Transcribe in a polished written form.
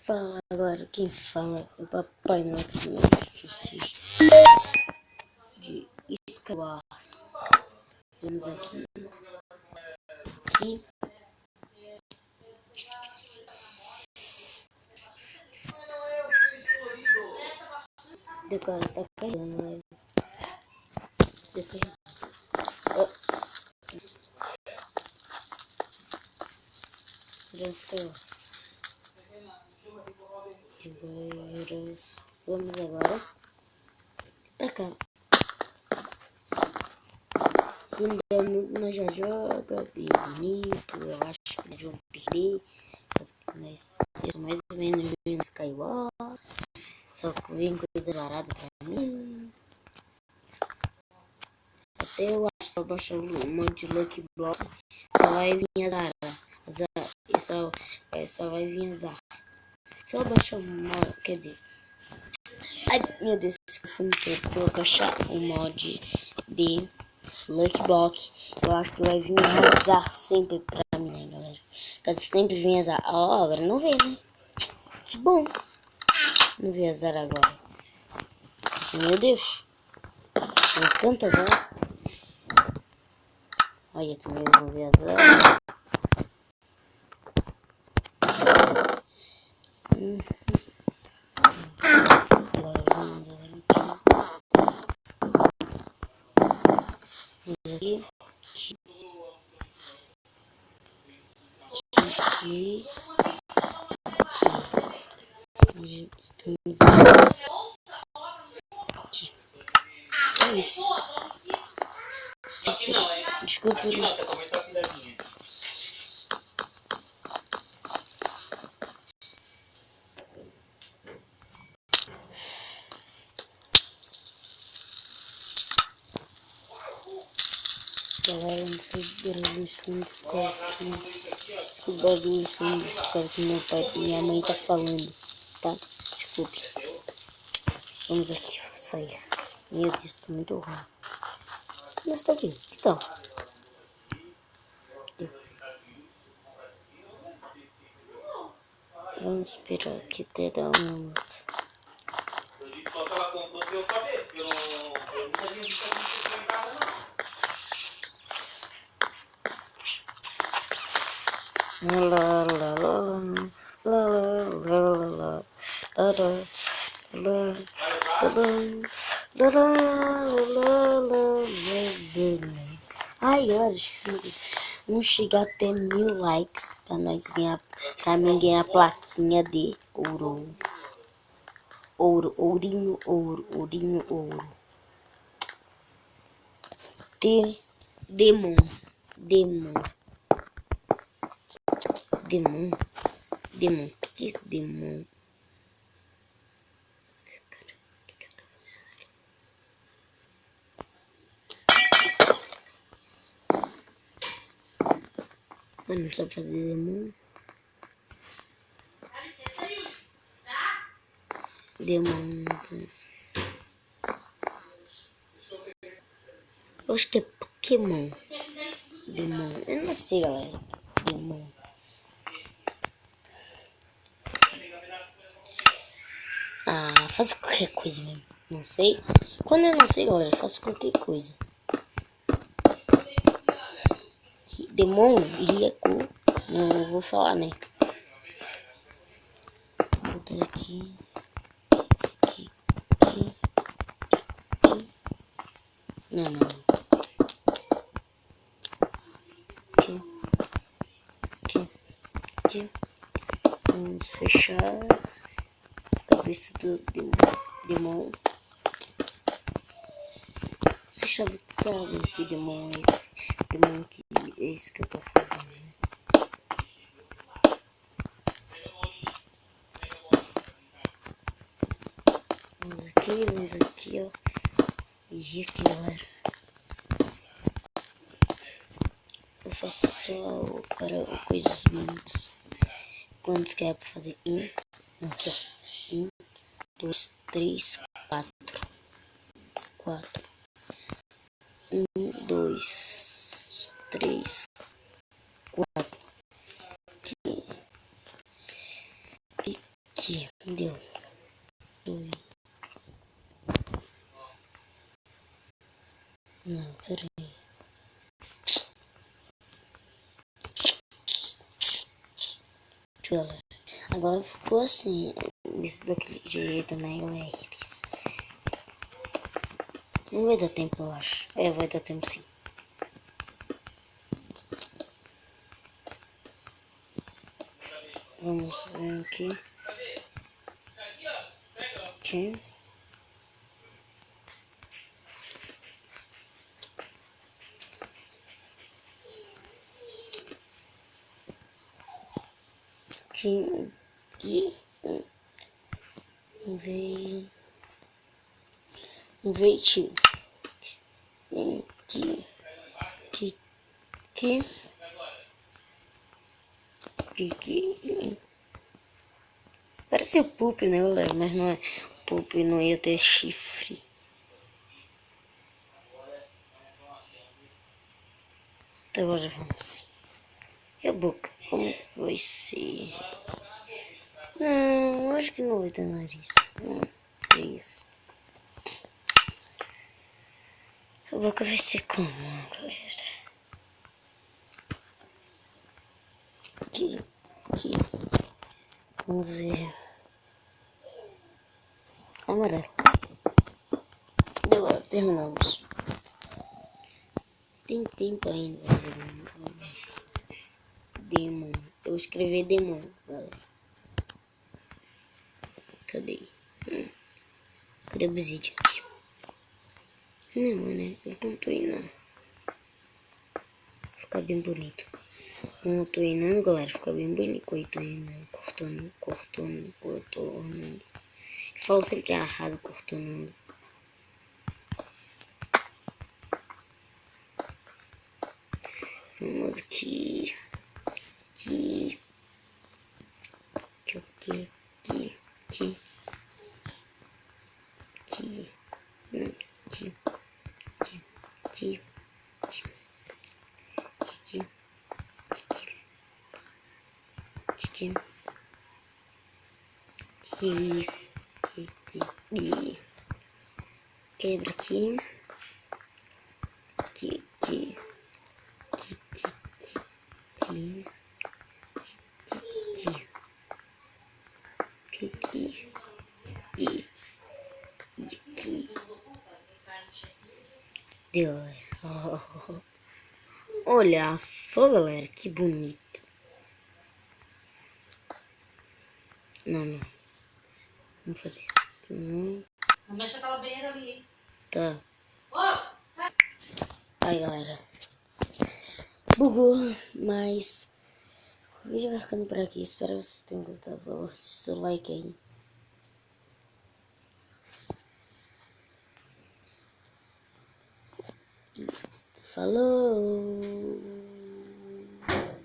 Fala agora, quem fala é o Papai Noel de Skywars. Vamos aqui. Decora, tá caindo, né? Decora. Vamos agora pra cá. Quando nós já joga bem bonito, eu acho que nós vamos perder. Mas eu mais ou menos no Skywars. Só que vem coisa barata pra mim. Até eu acho que só baixar um monte de Lucky Block. Só vai vir azar. Só vai vir azar. Se eu baixar um mod, quer dizer, ai meu Deus, que fui inteiro. Se eu baixar um mod de Lucky Block, eu acho que vai vir azar sempre pra mim, né, galera? Caso sempre vem azar. Ó, agora não vê, né? Que bom. Não vê azar agora. Meu Deus. Me encanta azar. Olha, também vou ver azar. Agora vamos aqui. É isso. Desculpa. Galera, não sei o barulho de fundo do quarto. O barulho de fundo do quarto que meu pai e minha mãe tá falando, tá? Desculpe. Vamos aqui, vou sair. Meu Deus, tô muito ruim. Mas tá aqui, que tal? Vamos esperar aqui até dar um... Eu disse só se ela contou se eu saber, porque eu nunca tinha visto acontecer em casa, não. Ai, olha, esqueci. Vamos chegar até 1000 likes pra nós ganhar, pra mim ganhar a plaquinha de ouro. Ourinho, ouro. Demon. Que é demon? Cara, o que eu tô fazendo? Eu não sabe fazer demon. Eu acho que é Pokémon. Demon. Eu não sei, galera. Demon. Ah, faço qualquer coisa mesmo. Não sei. Quando eu não sei, galera, faço qualquer coisa. Demon, Riaku. Não vou falar, né? Vou botar aqui. Não. Aqui. Vamos fechar a cabeça do demon. Você sabe que demon é esse? Demon que é esse que eu tô fazendo, né? Vamos aqui, ó. E aqui, galera. Eu faço só para coisas bonitas. Quantos que é pra fazer? Não, aqui, ó. 1, 2, 3, 4. 1, 2, 3, 4. Aqui, deu. Ui. Não, peraí. Galera, agora ficou assim, isso daquele jeito, né, galera? Não vai dar tempo, eu acho. É, vai dar tempo sim. Vamos ver aqui. Aqui. Aqui. Aqui. Veio. Veio. Aqui. Aqui. Aqui. Aqui. Parece o Poop, né, galera? Mas não é. O Poop não ia ter chifre. Então agora vamos. E a boca? Como que vai ser? Não, acho que não vai ter nariz. Não, é isso. A boca vai ser como, galera? Aqui. Aqui. Vamos ver. Amarelo. E agora terminamos. Tem tempo ainda. Demon. Eu escrevi Demon, galera. Cadê? Cadê o Obsidian? Não, né? Eu não tô indo. Fica bem bonito. Como eu tô indo, galera, fica bem bonito. Eu tô indo, cortando. Eu falo sempre errado, cortando. Vamos aqui. Aqui. Aqui. Aqui. Aqui. Aqui. Aqui. Aqui. Aqui. Aqui. Aqui. Aqui. Quebra aqui. Aqui. Aqui. Aqui. Aqui. E aqui. Deu. Oh. Olha só, galera, que bonito. Não. Vamos fazer isso. Não. Não mexe aquela banheira ali. Tá. Oh! Aí, galera. Bugou, mas o vídeo vai ficando por aqui. Espero que vocês tenham gostado. Por favor, deixe seu like aí. Falou!